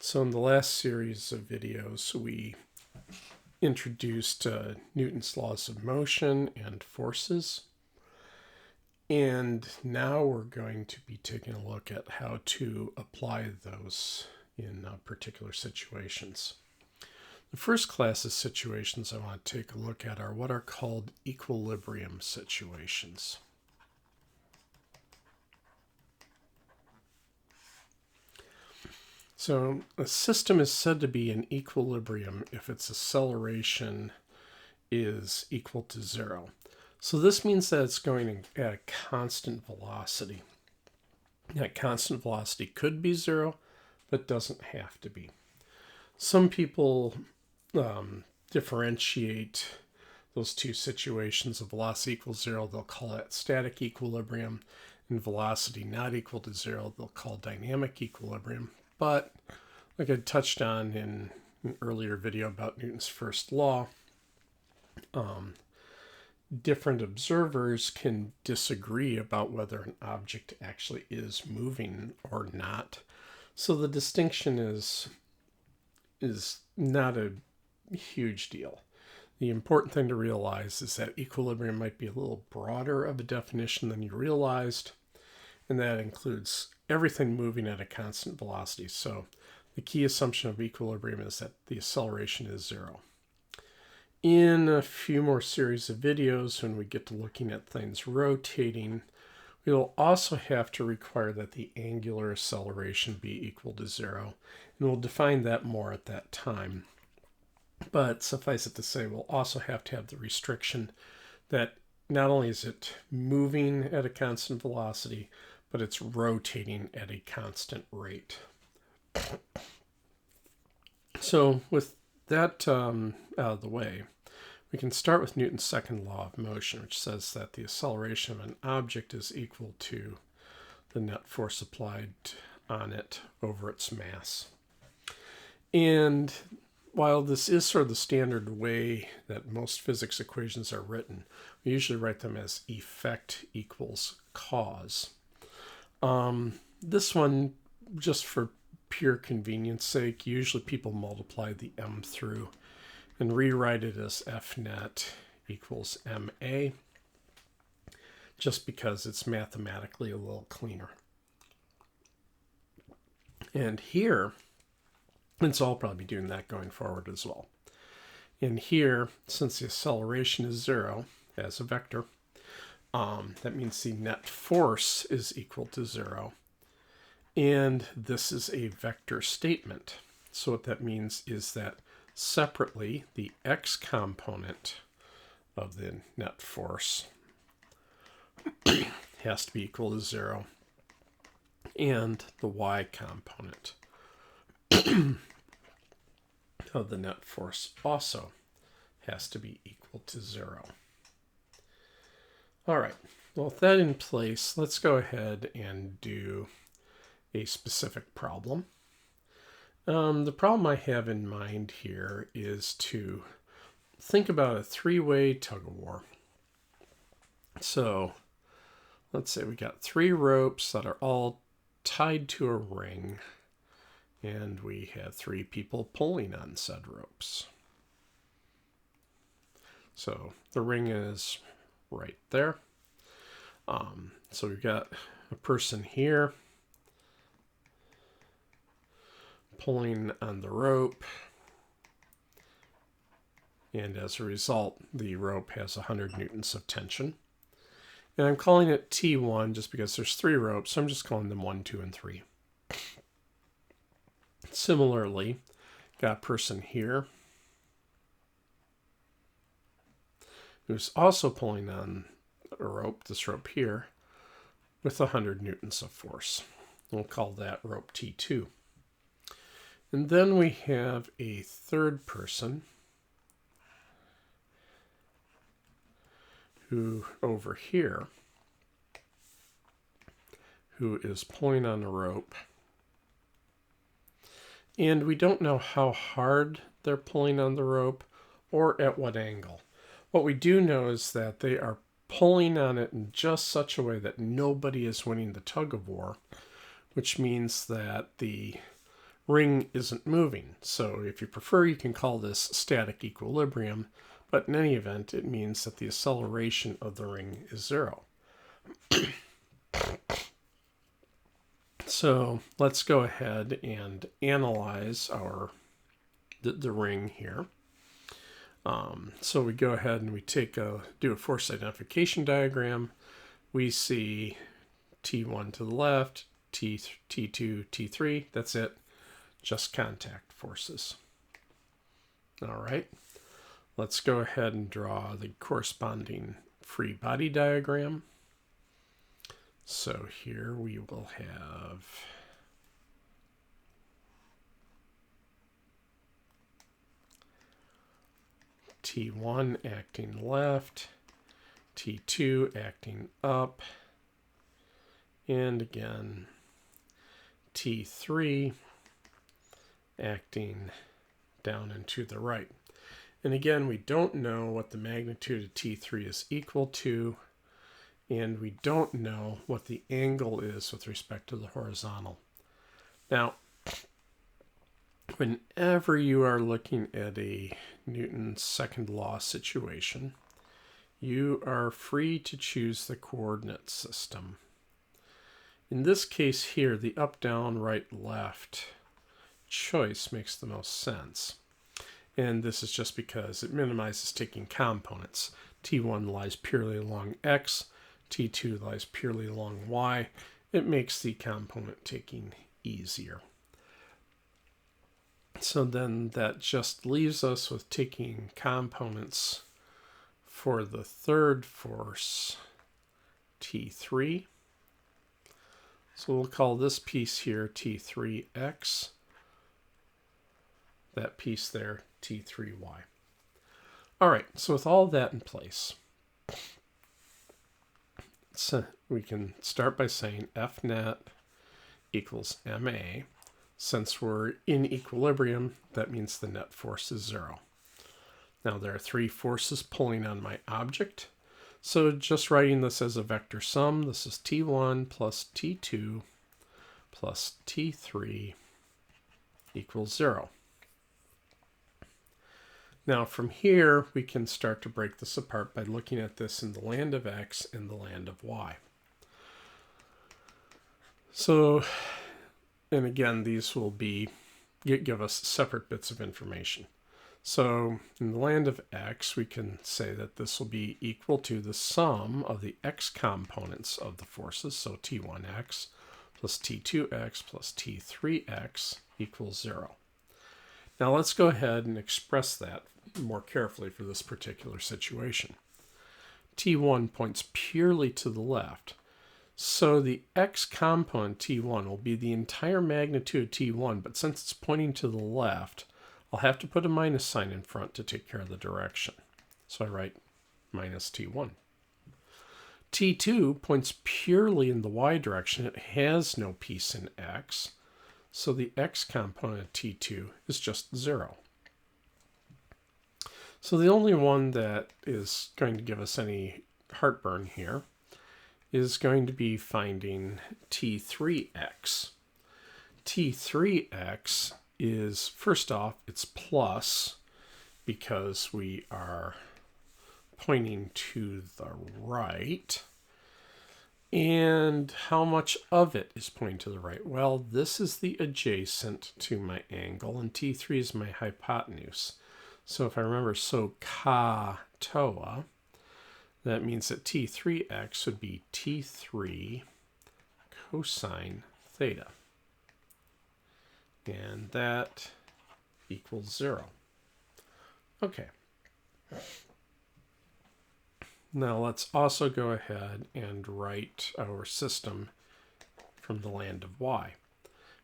So in the last series of videos, we introduced Newton's laws of motion and forces. And now we're going to be taking a look at how to apply those in particular situations. The first class of situations I want to take a look at are what are called equilibrium situations. So a system is said to be in equilibrium if its acceleration is equal to zero. So this means that it's going at a constant velocity. That constant velocity could be zero, but doesn't have to be. Some people differentiate those two situations of velocity equals zero. They'll call it static equilibrium, and velocity not equal to zero, they'll call dynamic equilibrium. But like I touched on in an earlier video about Newton's first law, different observers can disagree about whether an object actually is moving or not. So the distinction is not a huge deal. The important thing to realize is that equilibrium might be a little broader of a definition than you realized, and that includes everything moving at a constant velocity. So the key assumption of equilibrium is that the acceleration is zero. In a few more series of videos, when we get to looking at things rotating, we will also have to require that the angular acceleration be equal to zero, and we'll define that more at that time. But suffice it to say, we'll also have to have the restriction that not only is it moving at a constant velocity, but it's rotating at a constant rate. So with that out of the way, we can start with Newton's second law of motion, which says that the acceleration of an object is equal to the net force applied on it over its mass. And while this is sort of the standard way that most physics equations are written, we usually write them as effect equals cause. This one, just for pure convenience sake, usually people multiply the m through and rewrite it as F net equals ma, just because it's mathematically a little cleaner. And here, and so I'll probably be doing that going forward as well. And here, since the acceleration is zero as a vector, that means the net force is equal to zero. And this is a vector statement. So what that means is that separately, the x component of the net force has to be equal to zero, and the y component of the net force also has to be equal to zero. All right, well, with that in place, let's go ahead and do a specific problem. The problem I have in mind here is to think about a three-way tug-of-war. So let's say we got three ropes that are all tied to a ring, and we have three people pulling on said ropes. So the ring is right there. So we've got a person here pulling on the rope, and as a result, the rope has 100 newtons of tension. And I'm calling it T1 just because there's three ropes, so I'm just calling them 1, 2, and 3. Similarly, got a person here who's also pulling on a rope, this rope here, with 100 newtons of force. We'll call that rope T2. And then we have a third person who over here who is pulling on a rope. And we don't know how hard they're pulling on the rope or at what angle. What we do know is that they are pulling on it in just such a way that nobody is winning the tug of war, which means that the ring isn't moving. So if you prefer, you can call this static equilibrium, but in any event, it means that the acceleration of the ring is 0. So let's go ahead and analyze the ring here. So we go ahead and we do a force identification diagram. We see T1 to the left, T2, T3. That's it. Just contact forces. All right. Let's go ahead and draw the corresponding free body diagram. So here we will have T1 acting left, T2 acting up, and again T3 acting down and to the right. And again, we don't know what the magnitude of T3 is equal to, and we don't know what the angle is with respect to the horizontal. Now, whenever you are looking at a Newton's second law situation, you are free to choose the coordinate system. In this case here, the up, down, right, left choice makes the most sense. And this is just because it minimizes taking components. T1 lies purely along X, T2 lies purely along Y. It makes the component taking easier. So then that just leaves us with taking components for the third force, T3. So we'll call this piece here T3X, that piece there T3Y. All right, so with all that in place, so we can start by saying F net equals MA. Since we're in equilibrium, that means the net force is 0. Now there are 3 forces pulling on my object. So just writing this as a vector sum, this is T1 plus T2 plus T3 equals 0. Now from here, we can start to break this apart by looking at this in the land of X and the land of Y. So, and again, these will give us separate bits of information. So in the land of X, we can say that this will be equal to the sum of the X components of the forces, so T1X plus T2X plus T3X equals 0. Now let's go ahead and express that more carefully for this particular situation. T1 points purely to the left, so the X component T1 will be the entire magnitude of T1, but since it's pointing to the left, I'll have to put a minus sign in front to take care of the direction. So I write minus T1. T2 points purely in the Y direction. It has no piece in X, so the X component of T2 is just 0. So the only one that is going to give us any heartburn here is going to be finding T3X. T3X is, first off, it's plus because we are pointing to the right. And how much of it is pointing to the right? Well, this is the adjacent to my angle, and T3 is my hypotenuse. So if I remember SOHCAHTOA, that means that T3X would be T3 cosine theta. And that equals 0. Okay. Now let's also go ahead and write our system from the land of Y.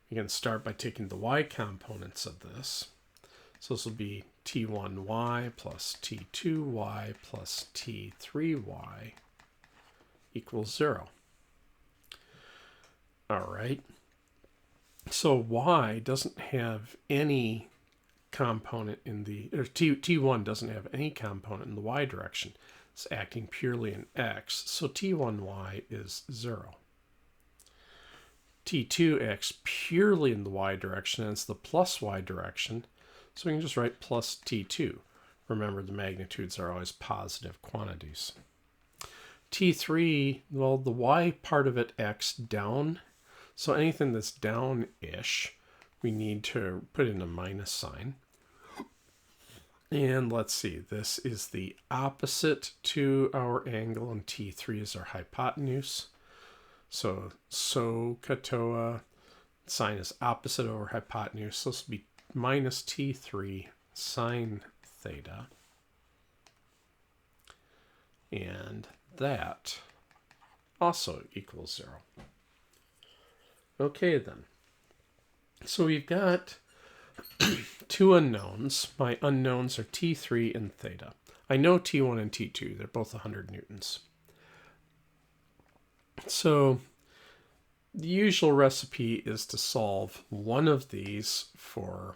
We can start by taking the Y components of this. So this will be T1Y plus T2Y plus T3Y equals 0. All right. So Y doesn't have any component in the, or T1 doesn't have any component in the Y direction. It's acting purely in X. So T1Y is 0. T2 acts purely in the y direction, and it's the plus y direction. So we can just write plus T2. Remember, the magnitudes are always positive quantities. T3, well, the y part of it acts down. So anything that's down-ish, we need to put in a minus sign. And let's see, this is the opposite to our angle, and T3 is our hypotenuse. So SOHCAHTOA, sine is opposite over hypotenuse. So this will be minus T3 sine theta. And that also equals 0. Okay, then. So we've got two unknowns. My unknowns are T3 and theta. I know T1 and T2. They're both 100 newtons. So the usual recipe is to solve one of these for,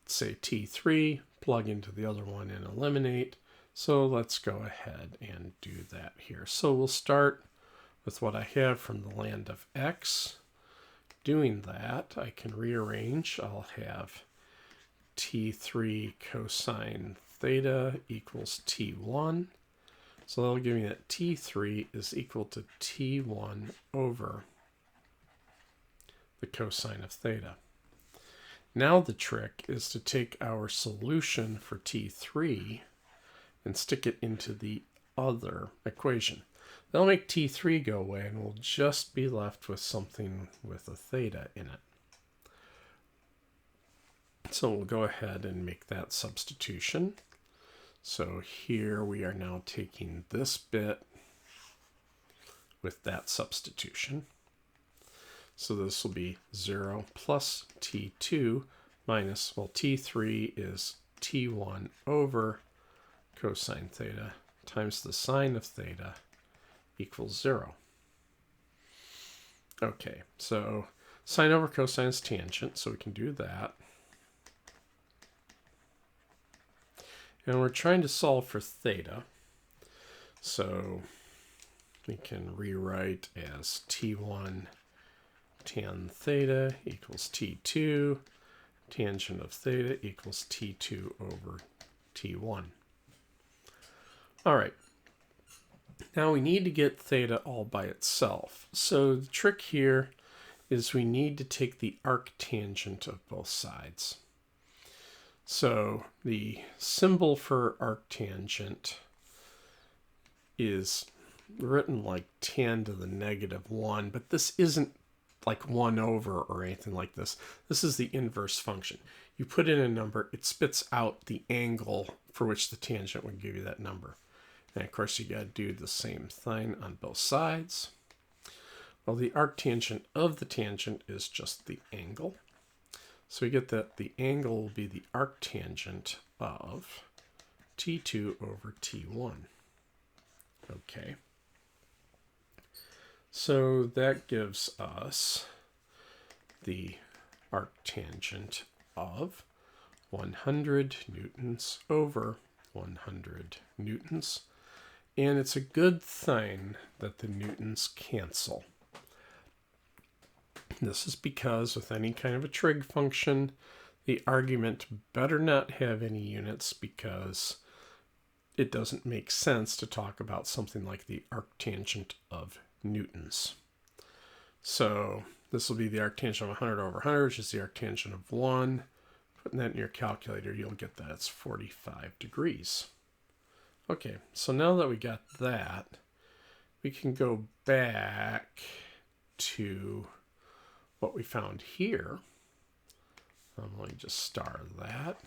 say, T3, plug into the other one and eliminate. So let's go ahead and do that here. So we'll start with what I have from the land of x. Doing that, I can rearrange. I'll have T3 cosine theta equals T1. So that'll give me that T3 is equal to T1 over the cosine of theta. Now the trick is to take our solution for T3 and stick it into the other equation. That'll make T3 go away, and we'll just be left with something with a theta in it. So we'll go ahead and make that substitution. So here we are now taking this bit with that substitution. So this will be 0 plus T2 minus, well, T3 is T1 over cosine theta times the sine of theta equals 0. Okay, so sine over cosine is tangent, so we can do that. And we're trying to solve for theta. So we can rewrite as T1 tan theta equals T2. Tangent of theta equals T2 over T1. All right. Now we need to get theta all by itself. So the trick here is we need to take the arctangent of both sides. So the symbol for arctangent is written like tan to the negative 1, but this isn't like 1 over or anything like this. This is the inverse function. You put in a number, it spits out the angle for which the tangent would give you that number. And of course, you got to do the same thing on both sides. Well, the arctangent of the tangent is just the angle. So we get that the angle will be the arctangent of T2 over T1. Okay. So that gives us the arctangent of 100 newtons over 100 newtons. And it's a good thing that the newtons cancel. This is because with any kind of a trig function, the argument better not have any units, because it doesn't make sense to talk about something like the arctangent of newtons. So this will be the arctangent of 100 over 100, which is the arctangent of 1. Putting that in your calculator, you'll get that it's 45 degrees. Okay, so now that we got that, we can go back to what we found here. Let me just star that.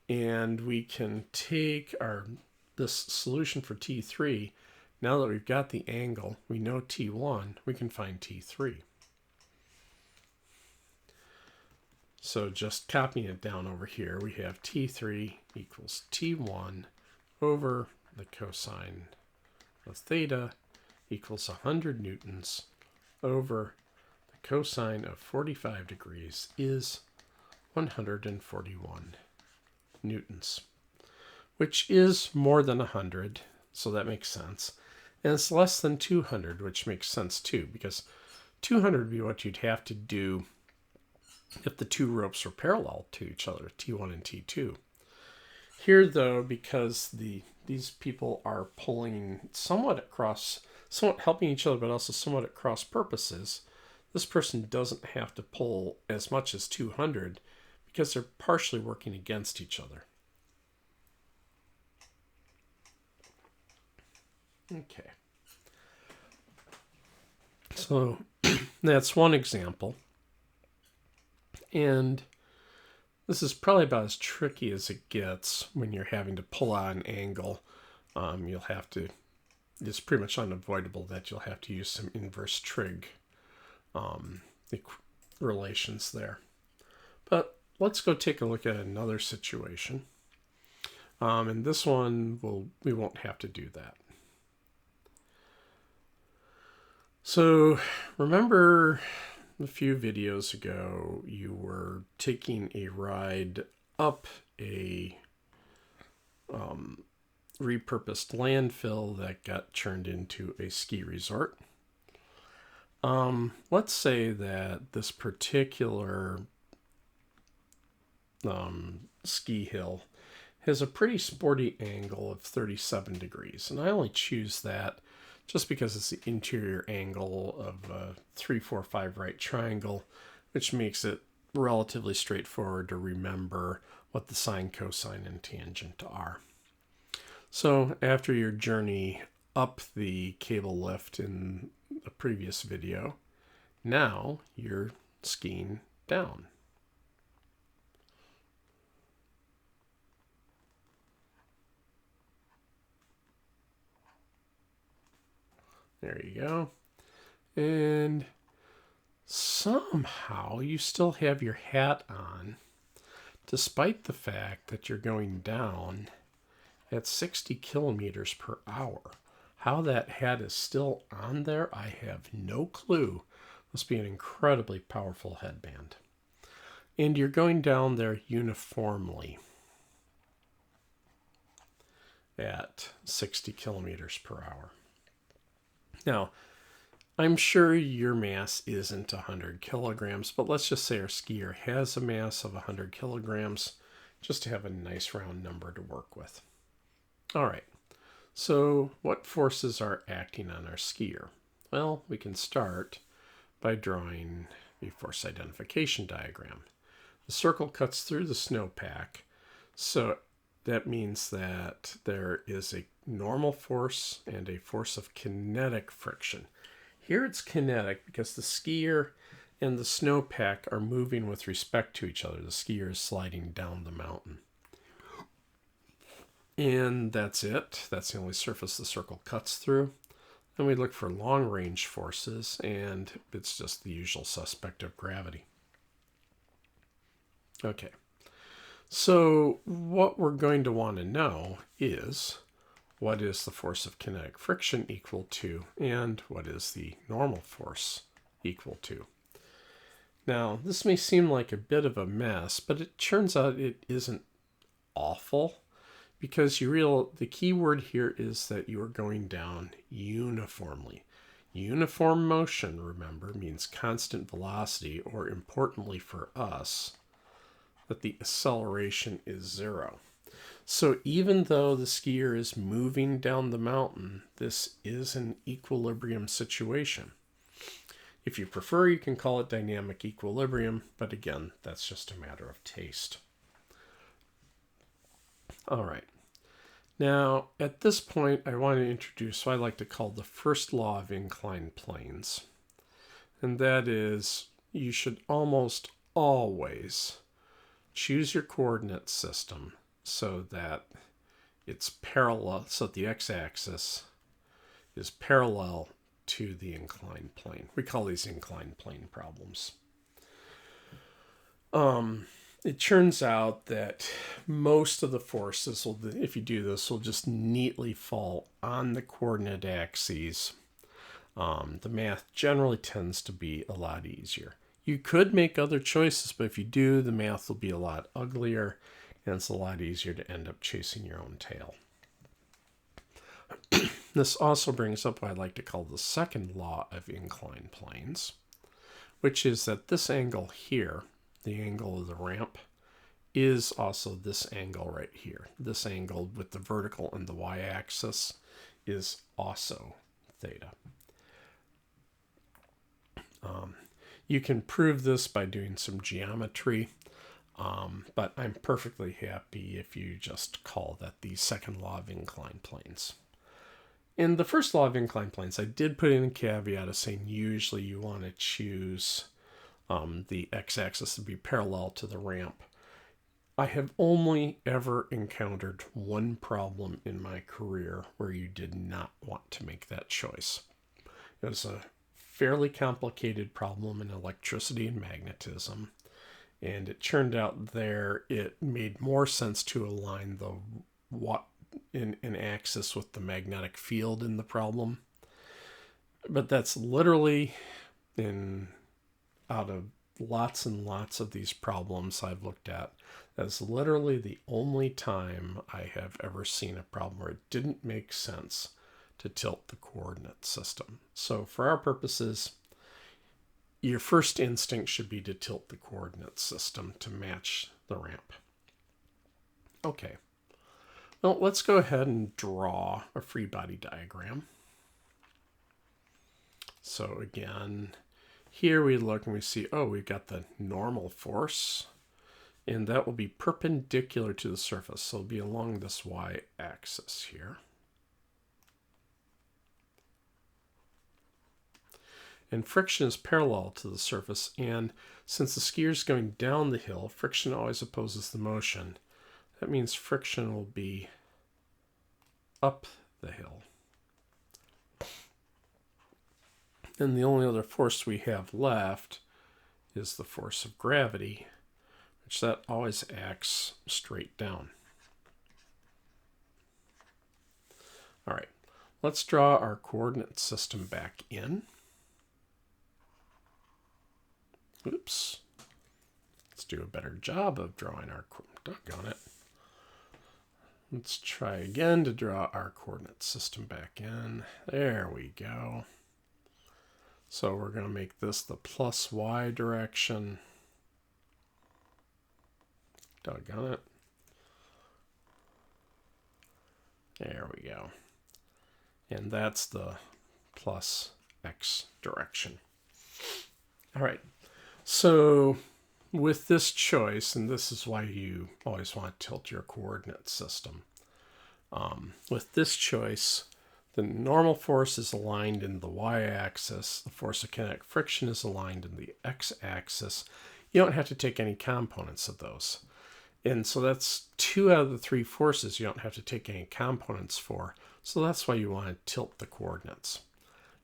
And we can take this solution for T3. Now that we've got the angle, we know T1, we can find T3. So just copying it down over here, we have T3 equals T1 over the cosine of theta equals 100 newtons over the cosine of 45 degrees is 141 newtons, which is more than 100, so that makes sense. And it's less than 200, which makes sense too, because 200 would be what you'd have to do if the two ropes were parallel to each other, T1 and T2. Here, though, because these people are pulling somewhat helping each other, but also somewhat at cross purposes, this person doesn't have to pull as much as 200 because they're partially working against each other. Okay. So that's one example. And this is probably about as tricky as it gets when you're having to pull out an angle. You'll have to, it's pretty much unavoidable that you'll have to use some inverse trig relations there. But let's go take a look at another situation. And this one, we won't have to do that. So remember a few videos ago, you were taking a ride up a repurposed landfill that got turned into a ski resort. Let's say that this particular ski hill has a pretty sporty angle of 37 degrees, and I only choose that just because it's the interior angle of a 3, 4, 5 right triangle, which makes it relatively straightforward to remember what the sine, cosine, and tangent are. So after your journey up the cable lift in the previous video, now you're skiing down. There you go. And somehow you still have your hat on, despite the fact that you're going down at 60 kilometers per hour. How that hat is still on there, I have no clue. Must be an incredibly powerful headband. And you're going down there uniformly at 60 kilometers per hour. Now, I'm sure your mass isn't 100 kilograms, but let's just say our skier has a mass of 100 kilograms, just to have a nice round number to work with. All right, so what forces are acting on our skier? Well, we can start by drawing a force identification diagram. The circle cuts through the snowpack, so that means that there is a normal force and a force of kinetic friction. Here it's kinetic because the skier and the snowpack are moving with respect to each other. The skier is sliding down the mountain. And that's it. That's the only surface the circle cuts through. Then we look for long-range forces, and it's just the usual suspect of gravity. Okay. So what we're going to want to know is what is the force of kinetic friction equal to, and what is the normal force equal to. Now, this may seem like a bit of a mess, but it turns out it isn't awful, because the key word here is that you are going down uniformly. Uniform motion, remember, means constant velocity, or importantly for us, that the acceleration is 0. So even though the skier is moving down the mountain, this is an equilibrium situation. If you prefer, you can call it dynamic equilibrium, but again, that's just a matter of taste. All right. Now, at this point, I want to introduce what I like to call the first law of inclined planes. And that is, you should almost always choose your coordinate system so that it's parallel, so that the x-axis is parallel to the inclined plane. We call these inclined plane problems. It turns out that most of the forces, if you do this, will just neatly fall on the coordinate axes. The math generally tends to be a lot easier. You could make other choices, but if you do, the math will be a lot uglier, and it's a lot easier to end up chasing your own tail. This also brings up what I like to call the second law of inclined planes, which is that this angle here, the angle of the ramp, is also this angle right here. This angle with the vertical and the y-axis is also theta. You can prove this by doing some geometry, but I'm perfectly happy if you just call that the second law of inclined planes. In the first law of inclined planes, I did put in a caveat of saying usually you want to choose the x-axis to be parallel to the ramp. I have only ever encountered one problem in my career where you did not want to make that choice. It was a fairly complicated problem in electricity and magnetism, and it turned out there it made more sense to align the an axis with the magnetic field in the problem. But that's literally out of lots and lots of these problems I've looked at, that's literally the only time I have ever seen a problem where it didn't make sense to tilt the coordinate system. So for our purposes, your first instinct should be to tilt the coordinate system to match the ramp. Okay, well, let's go ahead and draw a free body diagram. So again, here we look and we see, oh, we've got the normal force, and that will be perpendicular to the surface. So it'll be along this y-axis here. And friction is parallel to the surface, and since the skier is going down the hill, friction always opposes the motion. That means friction will be up the hill. And the only other force we have left is the force of gravity, which that always acts straight down. All right, let's draw our coordinate system back in. Oops. Let's do a better job of drawing our, doggone it. Let's try again to draw our coordinate system back in. There we go. So we're going to make this the plus y direction. Doggone it. There we go. And that's the plus x direction. All right. So with this choice, and this is why you always want to tilt your coordinate system. With this choice, the normal force is aligned in the y-axis. The force of kinetic friction is aligned in the x-axis. You don't have to take any components of those. And so that's 2 out of the 3 forces you don't have to take any components for. So that's why you want to tilt the coordinates.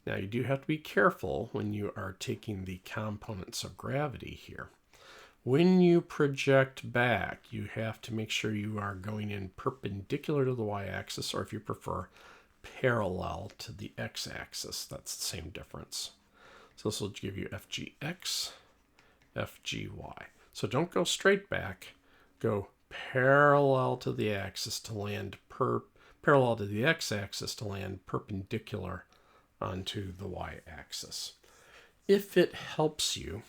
Now you do have to be careful when you are taking the components of gravity here. When you project back, you have to make sure you are going in perpendicular to the y-axis, or if you prefer, parallel to the x-axis. That's the same difference. So this will give you FGX, FGY. So don't go straight back. Go parallel to the axis to land parallel to the x-axis to land perpendicular onto the y-axis. If it helps you,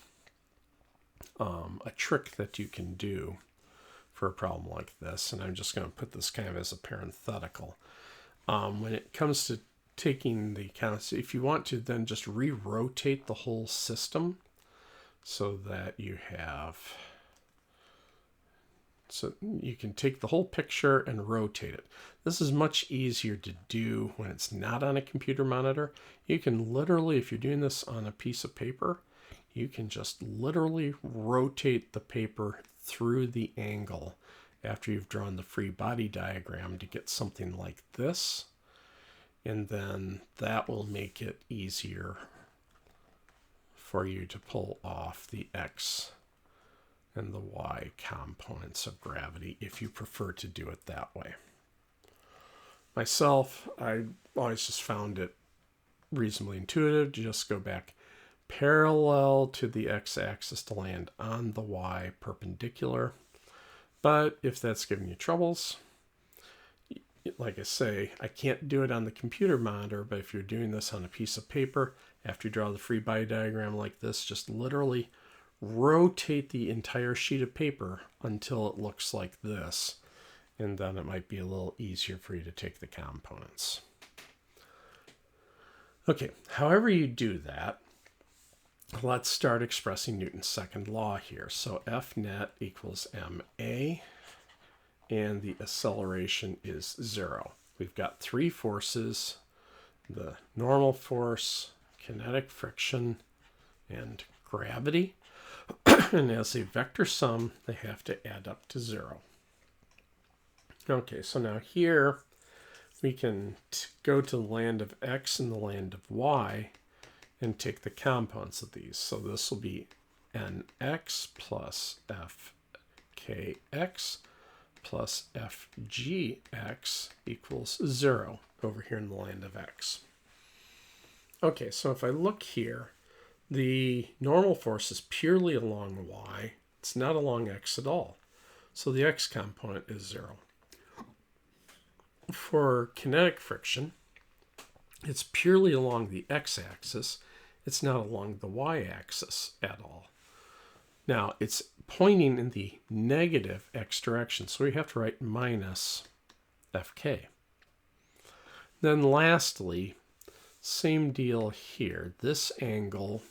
a trick that you can do for a problem like this, and I'm just going to put this kind of as a parenthetical, when it comes to taking the if you want to then just re-rotate the whole system so that you have, so you can take the whole picture and rotate it. This is much easier to do when it's not on a computer monitor. You can literally, if you're doing this on a piece of paper, you can just literally rotate the paper through the angle after you've drawn the free body diagram to get something like this. And then that will make it easier for you to pull off the X and the Y components of gravity if you prefer to do it that way. Myself, I always just found it reasonably intuitive to just go back parallel to the x-axis to land on the y perpendicular. But if that's giving you troubles, like I say, I can't do it on the computer monitor, but if you're doing this on a piece of paper, after you draw the free body diagram like this, just literally rotate the entire sheet of paper until it looks like this. And then it might be a little easier for you to take the components. Okay, however you do that, let's start expressing Newton's second law here. So F net equals ma, and the acceleration is 0. We've got three forces: the normal force, kinetic friction, and gravity. And as a vector sum, they have to add up to 0. Okay, so now here we can go to the land of x and the land of y and take the components of these. So this will be nx plus fkx plus fgx equals 0 over here in the land of x. Okay, so if I look here, the normal force is purely along y. It's not along x at all. So the x component is 0. For kinetic friction, it's purely along the x-axis. It's not along the y-axis at all. Now, it's pointing in the negative x direction, so we have to write minus fk. Then lastly, same deal here. This angle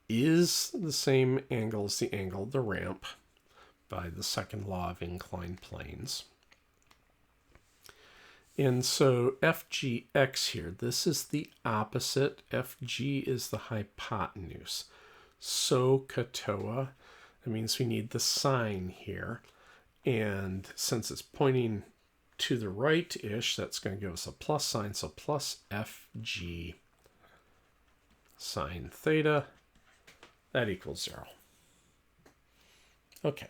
is the same angle as the angle of the ramp by the second law of inclined planes. And so FGX here, this is the opposite. FG is the hypotenuse. SOHCAHTOA, that means we need the sign here. And since it's pointing to the right-ish, that's going to give us a plus sign. So plus FG sine theta, that equals 0. Okay,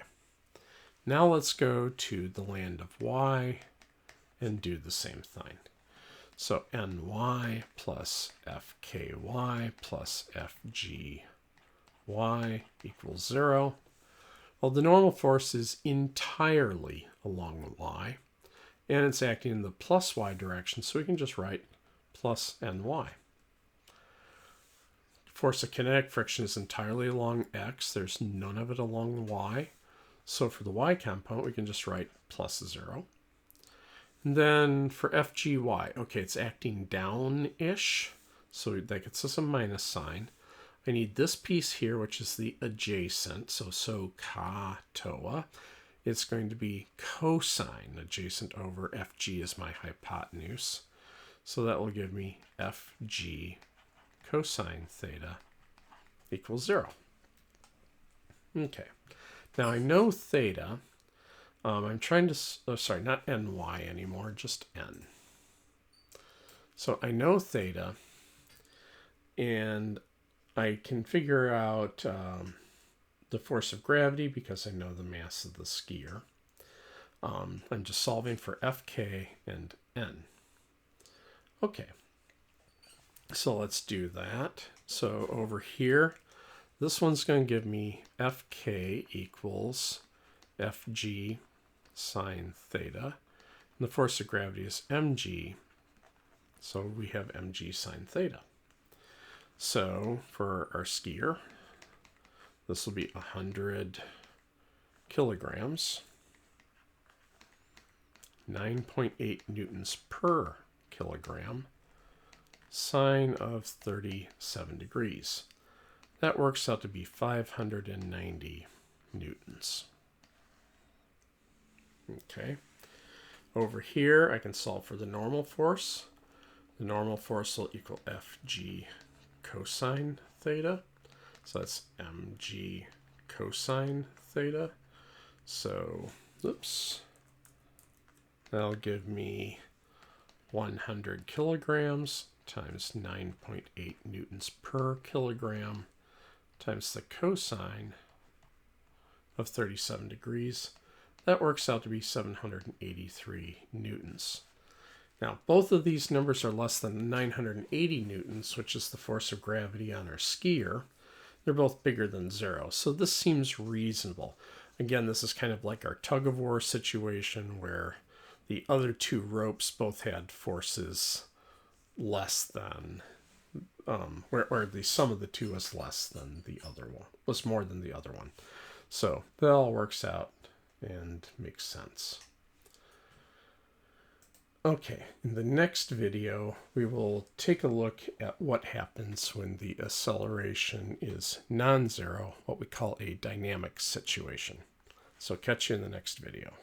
now let's go to the land of y and do the same thing. So ny plus fky plus fgy equals 0. Well, the normal force is entirely along y, and it's acting in the plus y direction, so we can just write plus ny. Force of kinetic friction is entirely along x. There's none of it along y. So for the y component, we can just write plus 0. And then for FGY, okay, it's acting down-ish, so that gets us a minus sign. I need this piece here, which is the adjacent, so SOHCAHTOA. It's going to be cosine adjacent over FG is my hypotenuse. So that will give me FG cosine theta equals 0. Okay, now I know theta. I'm trying to, sorry, not ny anymore, just n. So I know theta, and I can figure out the force of gravity because I know the mass of the sphere. I'm just solving for fk and n. Okay, so let's do that. So over here, this one's going to give me fk equals fg sine theta. And the force of gravity is mg, so we have mg sine theta. So for our skier, this will be 100 kilograms, 9.8 newtons per kilogram, sine of 37 degrees. That works out to be 590 newtons. Okay, over here I can solve for the normal force. The normal force will equal Fg cosine theta. So that's mg cosine theta. So, oops, that'll give me 100 kilograms times 9.8 newtons per kilogram times the cosine of 37 degrees. That works out to be 783 newtons. Now, both of these numbers are less than 980 newtons, which is the force of gravity on our skier. They're both bigger than 0, so this seems reasonable. Again, this is kind of like our tug-of-war situation where the other two ropes both had forces less than, where the sum of the two was less than the other one, was more than the other one. So that all works out and makes sense. Okay, in the next video, we will take a look at what happens when the acceleration is non-zero, what we call a dynamic situation. So catch you in the next video.